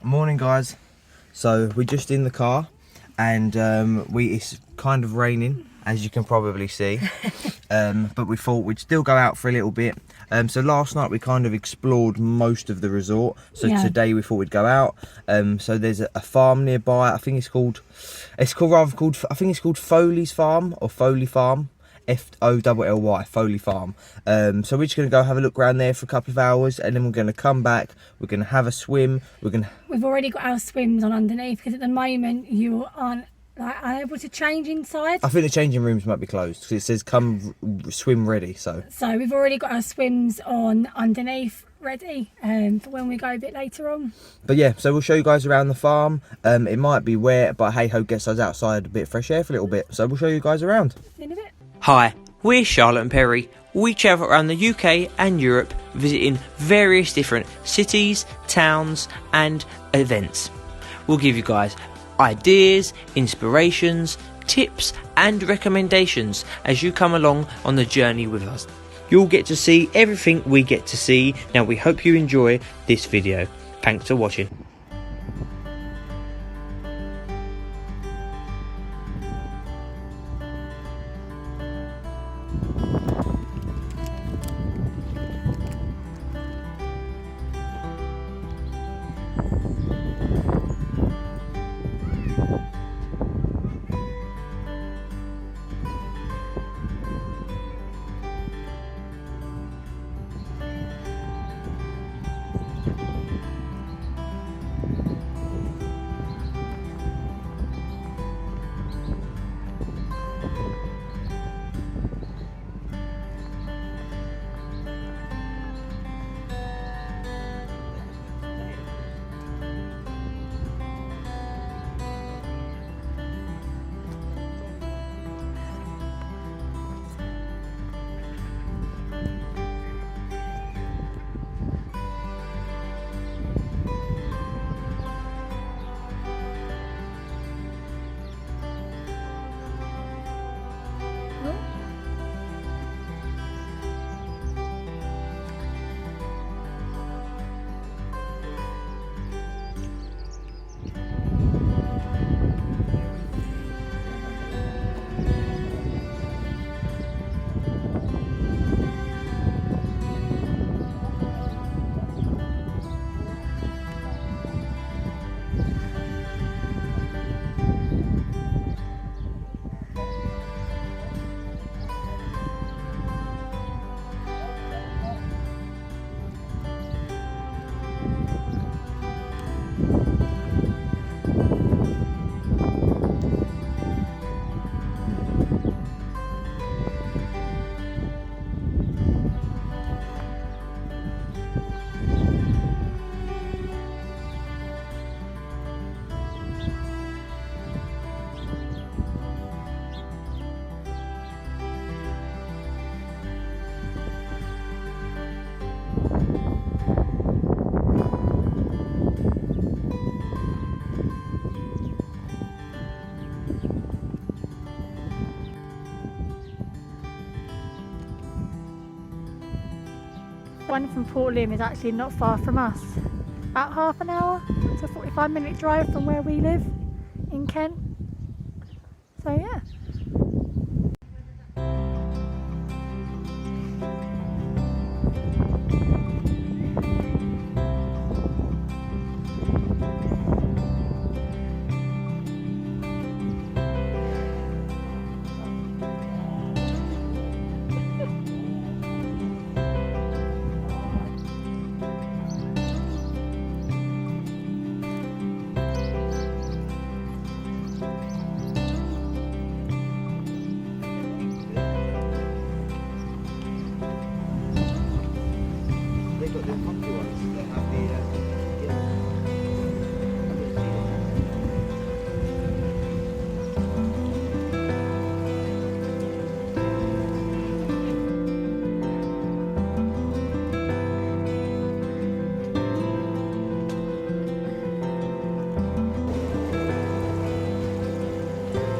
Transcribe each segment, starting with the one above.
Morning guys. So we're just in the car and it's kind of raining, as you can probably see. But we thought we'd still go out for a little bit. So last night we kind of explored most of the resort. So today we thought we'd go out. So there's a farm nearby. I think it's called Folly's Farm or Folly Farm. Folly, Folly Farm. So we're just going to go have a look around there for a couple of hours, and then we're going to come back. We're going to have a swim. We've already got our swims on underneath, because at the moment you aren't unable to change inside. I think the changing rooms might be closed because it says come swim ready. So we've already got our swims on underneath ready for when we go a bit later on. But yeah, so we'll show you guys around the farm. It might be wet, but hey ho, gets us outside a bit of fresh air for a little bit. So we'll show you guys around in a bit. Hi, we're Charlotte and Perry. We travel around the UK and Europe visiting various different cities, towns and events. We'll give you guys ideas, inspirations, tips and recommendations as you come along on the journey with us. You'll get to see everything we get to see. Now we hope you enjoy this video. Thanks for watching. One from Port Lim is actually not far from us. About half an hour to 45-minute drive from where we live in Kent. So yeah.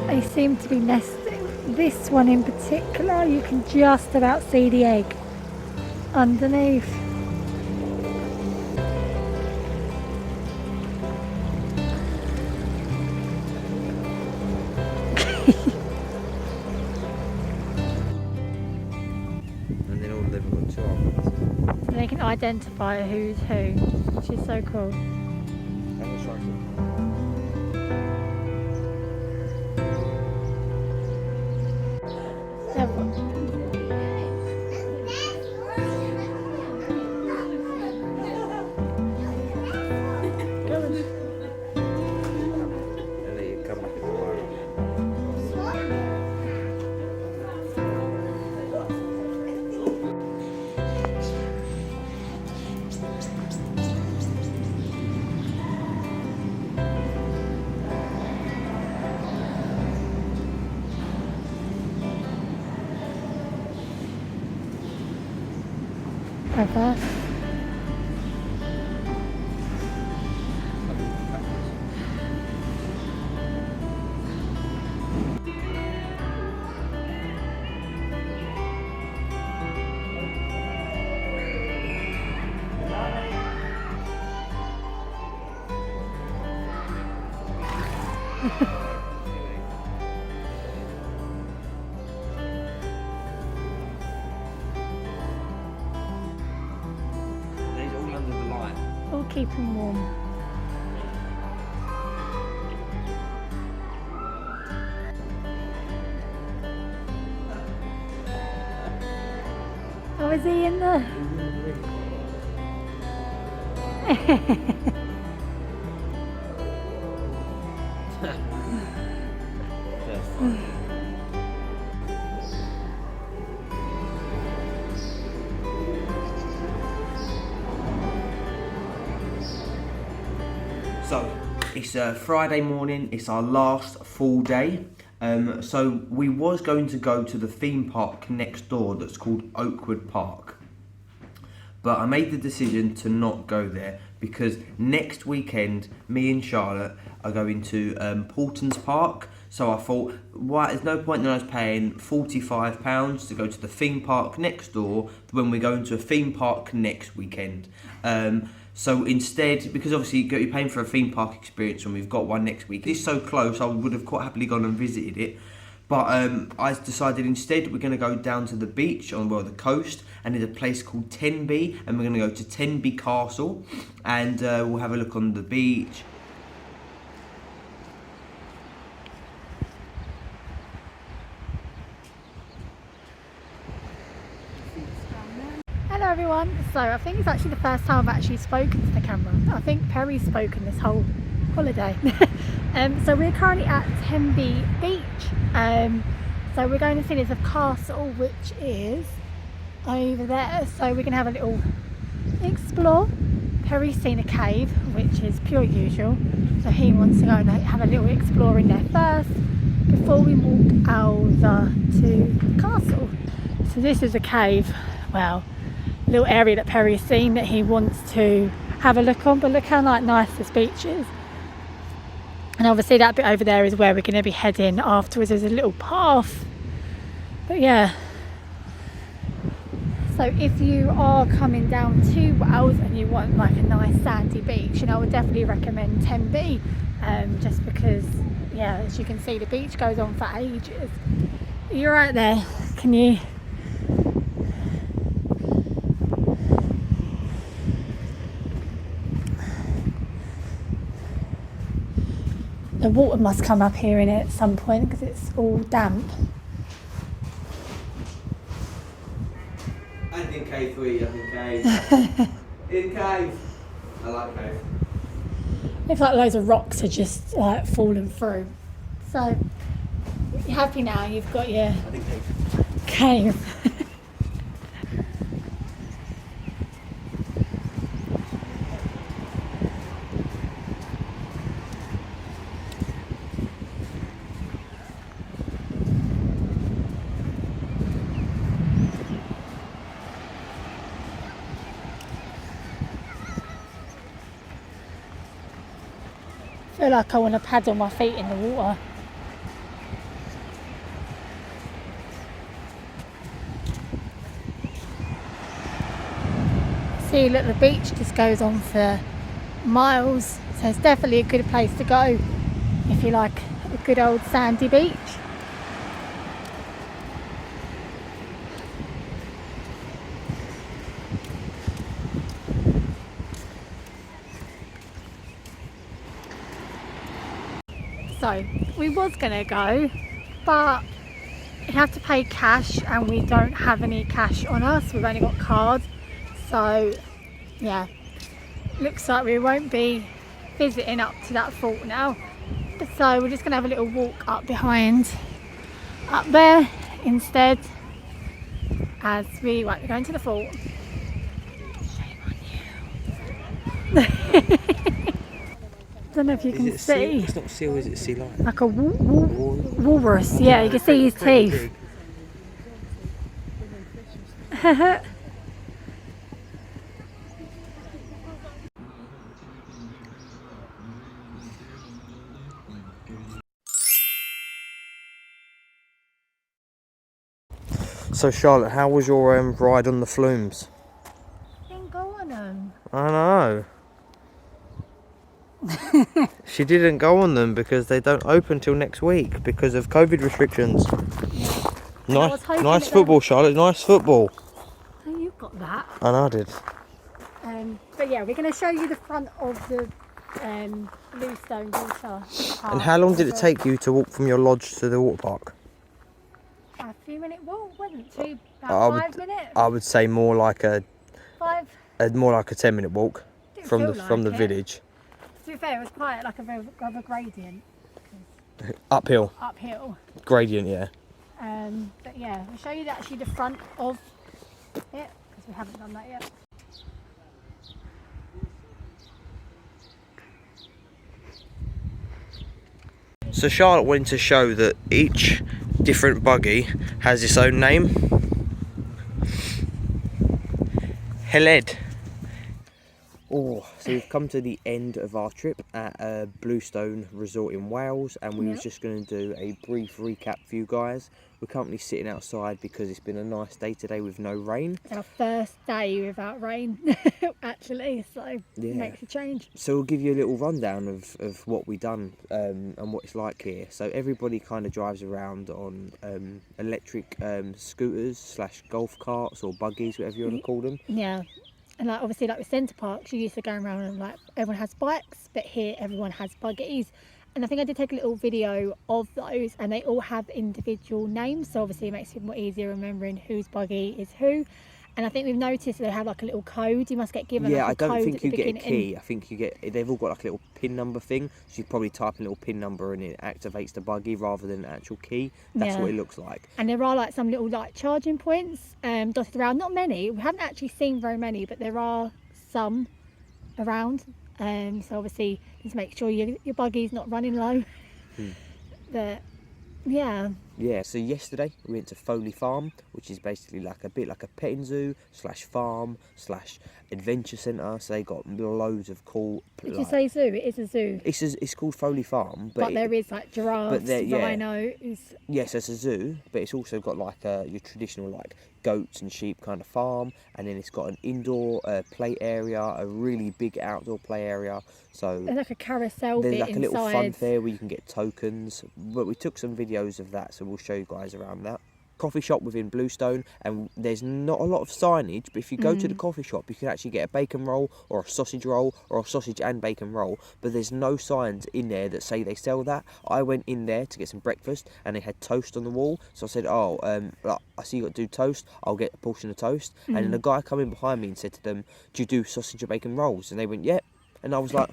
They seem to be nesting. This one in particular, you can just about see the egg underneath. And then all of them have got 2 islands. So they can identify who's who, which is so cool. Reverse. All keeping warm. Oh, is he in there? So, it's Friday morning, it's our last full day. So we was going to go to the theme park next door that's called Oakwood Park. But I made the decision to not go there because next weekend, me and Charlotte are going to Porton's Park. So I thought, well, there's no point in us paying £45 to go to the theme park next door when we're going to a theme park next weekend. So instead, because obviously you're paying for a theme park experience when we've got one next week. It's so close, I would have quite happily gone and visited it. But I decided instead we're going to go down to the beach on the coast, and there's a place called Tenby, and we're going to go to Tenby Castle, and we'll have a look on the beach. Hello everyone, so I think it's actually the first time I've actually spoken to the camera. I think Perry's spoken this whole holiday. So we're currently at Tenby Beach. So we're going to see there's a castle which is over there. So we're going to have a little explore. Perry's seen a cave, which is pure usual. So he wants to go and have a little explore in there first before we walk over to the castle. So this is a cave, well, little area that Perry's seen that he wants to have a look on, but look how nice this beach is. And obviously that bit over there is where we're going to be heading afterwards. There's a little path, but yeah. So if you are coming down to Wales and you want like a nice sandy beach, and I would definitely recommend Tenby, just because, yeah, as you can see, the beach goes on for ages. You're right there, can you? The water must come up here in it at some point because it's all damp. And in cave 3, I'm in cave. In cave. I like cave. Looks like loads of rocks are just like falling through. So you're happy now, you've got your cave. I feel like I want to paddle my feet in the water. See, look, the beach just goes on for miles, so it's definitely a good place to go if you like a good old sandy beach. So we was gonna go, but you have to pay cash and we don't have any cash on us. We've only got cards. So yeah, looks like we won't be visiting up to that fort now. So we're just gonna have a little walk up behind, up there instead, as we won't be going to the fort. Shame on you. Don't know if you can see. It's not seal, is it? Sea lion? Like a walrus. Yeah, you can see his teeth. So Charlotte, how was your ride on the flumes? Didn't go on them. I know. She didn't go on them because they don't open till next week because of COVID restrictions. Nice football, Charlotte. Nice football. Oh, you got that. I know I did. But yeah, we're going to show you the front of the Bluestone Water Park. And how long did it take you to walk from your lodge to the water park? A few minute walk, wasn't it? About 5 minutes. I would say more like a 10-minute walk Didn't from feel the like it. village. To be fair, it was quite like a gradient. Uphill. Gradient, yeah. But yeah, we'll show you actually the front of it because we haven't done that yet. So Charlotte wanted to show that each different buggy has its own name. Heled. Oh, so we've come to the end of our trip at Bluestone Resort in Wales, and we were just going to do a brief recap for you guys. We're currently sitting outside because it's been a nice day today with no rain. It's our first day without rain, actually, so it makes a change. So we'll give you a little rundown of what we've done and what it's like here. So everybody kind of drives around on electric scooters / golf carts or buggies, whatever you want to call them. Yeah. And like obviously like with centre parks, you used to go around and like everyone has bikes, but here everyone has buggies. And I think I did take a little video of those, and they all have individual names, so obviously it makes it more easier remembering whose buggy is who. And I think we've noticed they have like a little code. You must get given like a code. Yeah, I don't think you get a key. I think you get, they've all got like a little pin number thing, so you probably type a little pin number and it activates the buggy rather than an actual key. That's what it looks like. And there are like some little like charging points dotted around. Not many. We haven't actually seen very many, but there are some around. So obviously just make sure your buggy's not running low. But yeah, so yesterday we went to Folly Farm, which is basically like a bit like a petting zoo / farm / adventure centre. So they got loads of cool. Did you say zoo? It is a zoo. It's called Folly Farm, but there is like giraffes, rhinos. Yes, it's a zoo, but it's also got like your traditional like goats and sheep kind of farm, and then it's got an indoor play area, a really big outdoor play area. So there's like a carousel bit like inside. A little fun fair where you can get tokens. But we took some videos of that, so we'll show you guys around that. Coffee shop within Bluestone, and there's not a lot of signage, but if you go to the coffee shop you can actually get a bacon roll or a sausage roll or a sausage and bacon roll, but there's no signs in there that say they sell that. I went in there to get some breakfast and they had toast on the wall, so I said, I see you got to do toast, I'll get a portion of toast. And then the guy come in behind me and said to them, do you do sausage and bacon rolls? And they went, yep. And I was like,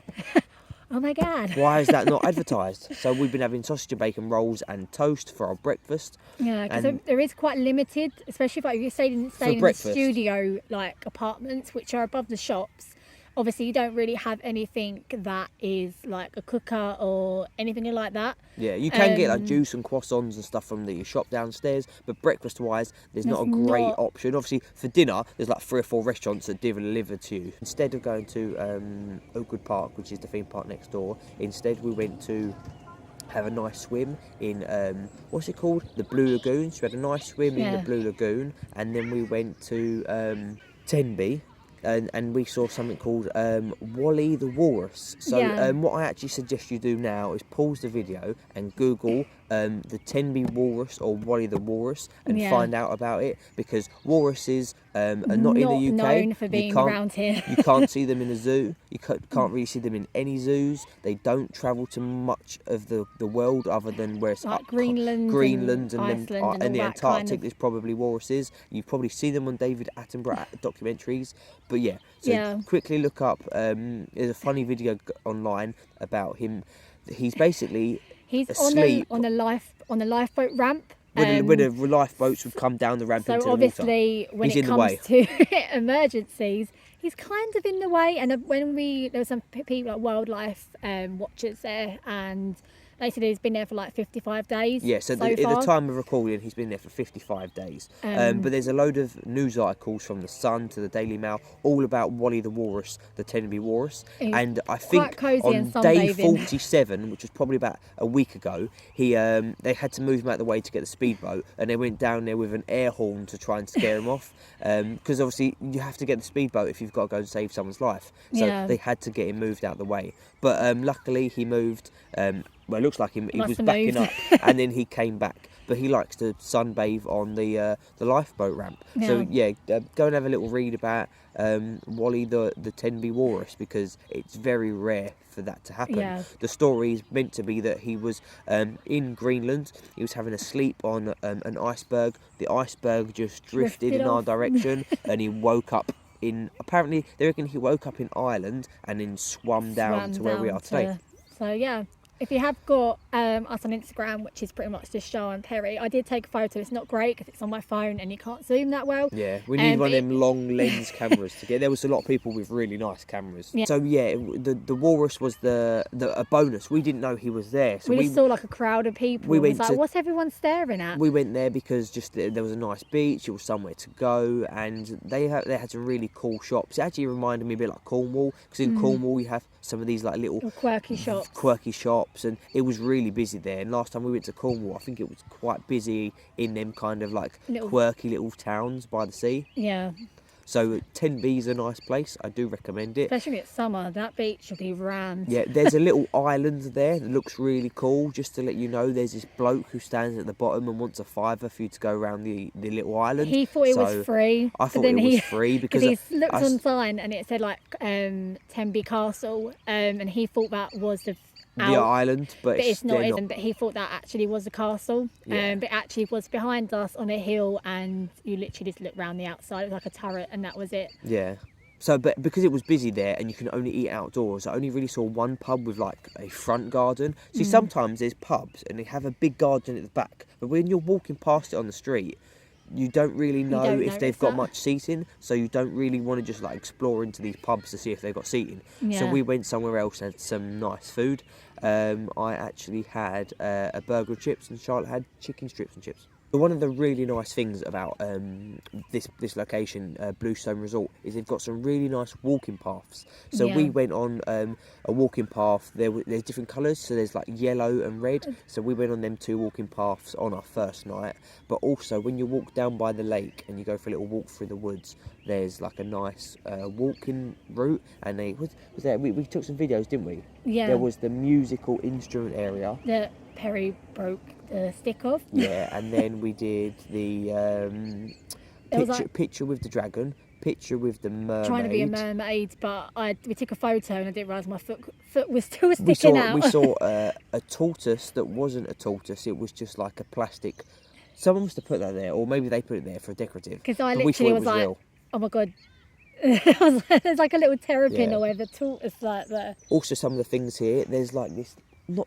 oh my god, why is that not advertised? So we've been having sausage and bacon rolls and toast for our breakfast. Yeah, because there is quite limited, especially if you're staying in the studio like apartments which are above the shops. Obviously you don't really have anything that is like a cooker or anything like that. Yeah, you can get like juice and croissants and stuff from the shop downstairs, but breakfast wise there's not a great option. Obviously for dinner there's like 3 or 4 restaurants that deliver to you. Instead of going to Oakwood Park, which is the theme park next door, instead we went to have a nice swim in what's it called, the Blue Lagoon. So we had a nice swim in the Blue Lagoon, and then we went to Tenby. And we saw something called Wally the Walrus. So what I actually suggest you do now is pause the video and Google the Tenby Walrus or Wally the Walrus and Yeah. find out about it, because walruses are not in the UK. known for being around here. You can't see them in a zoo. You can't really see them in any zoos. They don't travel to much of the world other than where it's Like up Greenland and Iceland then, and all the that Antarctic. kind of- There's probably walruses. You've probably seen them on David Attenborough documentaries. But yeah, so Yeah. quickly look up. There's a funny video online about him. He's basically He's asleep on the lifeboat ramp. when the lifeboats would come down the ramp So into the water. obviously, when He's it in the way. comes to emergencies, he's kind of in the way. And when there were some people like wildlife watchers there, and they said he's been there for like 55 days. Yeah, so far. at the time of recording, he's been there for 55 days. But there's a load of news articles from The Sun to the Daily Mail all about Wally the Walrus, the Tenby Walrus. He's And I think cosy on and day sunbathing. 47, which was probably about a week ago, they had to move him out of the way to get the speedboat, and they went down there with an air horn to try and scare him off. Because obviously you have to get the speedboat if you've got to go and save someone's life. So Yeah. they had to get him moved out of the way. But luckily he moved. Well, it looks like he Must was have backing moved. up, and then he came back. But he likes to sunbathe on the lifeboat ramp. So yeah, go and have a little read about Wally the Tenby Walrus, because it's very rare for that to happen. Yeah. The story is meant to be that he was in Greenland. He was having a sleep on an iceberg. The iceberg just drifted in our off. direction, and he woke up. Apparently, they reckon he woke up in Ireland and then swam down to where we are today. So yeah, if you have got us on Instagram, which is pretty much just Shah and Perry, I did take a photo. It's not great because it's on my phone and you can't zoom that well. Yeah, we need one of but them long lens cameras to get. There was a lot of people with really nice cameras. Yeah. So yeah, the walrus was a bonus. We didn't know he was there. So We just saw like a crowd of people. we We went was like, to- what's everyone staring at? we went there because just there was a nice beach. It was somewhere to go, and they had some really cool shops. It actually reminded me a bit like Cornwall, because in Cornwall you have some of these like little Quirky shops. quirky shops, and it was really busy there. And last time we went to Cornwall, I think it was quite busy in them kind of like Little- quirky little towns by the sea. Yeah, So Tenby's a nice place. I do recommend it. especially if it's summer. That beach will be rammed. Yeah, there's a little island there that looks really cool. Just to let you know, there's this bloke who stands at the bottom and wants a $5 for you to go around the little island. He thought it So was free. I but thought then it was free because he looked I- on sign and it said like Tenby Castle, and he thought that was the island, but But it's not they're even. But he thought that actually was a castle. Yeah. But actually was behind us on a hill, and you literally just look round the outside. It was like a turret, and that was it. Yeah. So, but because it was busy there and you can only eat outdoors, I only really saw one pub with like a front garden. See, sometimes there's pubs and they have a big garden at the back, but when you're walking past it on the street, you don't really know don't if they've notice got that. much seating, so you don't really want to just like explore into these pubs to see if they've got seating. So Yeah. we went somewhere else and had some nice food. I actually had a burger and chips, and Charlotte had chicken strips and chips. But one of the really nice things about this location, Bluestone Resort, is they've got some really nice walking paths. So Yeah. we went on a walking path. There's different colours, so there's like yellow and red. So we went on them two walking paths on our first night. But also, when you walk down by the lake and you go for a little walk through the woods, there's like a nice walking route. And we took some videos, didn't we? Yeah. There was the musical instrument area. That Perry broke the stick of. Yeah, and then we did the It was like- picture with the dragon, picture with the mermaid. Trying to be a mermaid, but we took a photo and I didn't realise my foot was still We sticking saw out. we saw a tortoise that wasn't a tortoise. It was just like a plastic. Someone must have put that there, or maybe they put it there for decorative. Because I but we thought literally it was like, real. oh my god. I was like, there's like a little terrapin Yeah. or whatever tortoise like there. Also, some of the things here, there's like this.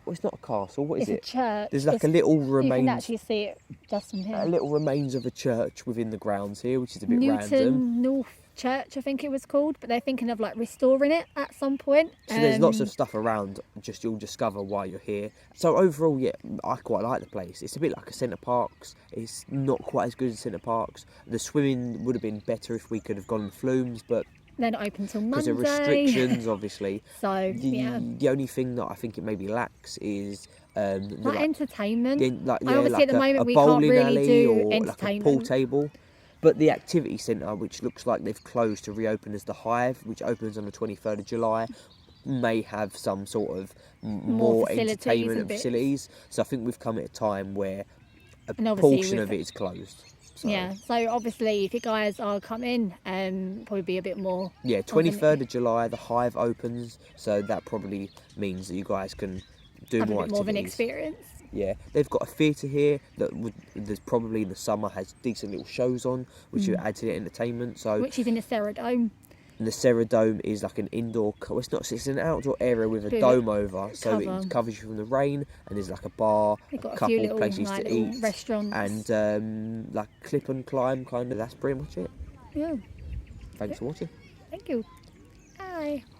It's not a castle. What is It's a it? church. There's like a It's- little You can remains. actually see it just from here. A little remains of a church within the grounds here, which is a bit random. Newton North Church, I think it was called, but they're thinking of like restoring it at some point. So there's lots of stuff around, just you'll discover while you're here. So overall, yeah, I quite like the place. It's a bit like a Centre Parks. It's not quite as good as Centre Parks. The swimming would have been better if we could have gone on flumes, but They're not open till because Monday. of restrictions, obviously. So yeah, The only thing that I think it maybe lacks is like entertainment. Obviously at the moment a we can't bowling really alley do or like a pool entertainment. table. But the activity centre, which looks like they've closed to reopen as the Hive, which opens on the 23rd of July, may have some sort of more facilities entertainment and and bits. facilities. So I think we've come at a time where a And obviously portion with of it is closed. So, Yeah, so obviously if you guys are coming, probably be a bit more. yeah, of an- 23rd of July, the Hive opens, so that probably means that you guys can do have a more bit more of an activities. experience. Yeah, they've got a theatre here that there's probably in the summer has decent little shows on, which would add to the entertainment. So Which is in the Ceradome. the Ceradome is like an indoor. It's an outdoor area with a Bit of dome over, so cover. it covers you from the rain. And there's like a bar, They've got a a couple few little, places like, to little eat, restaurants. and like clip and climb kind of. That's pretty much it. Yeah, Thanks for watching. thank you. Bye.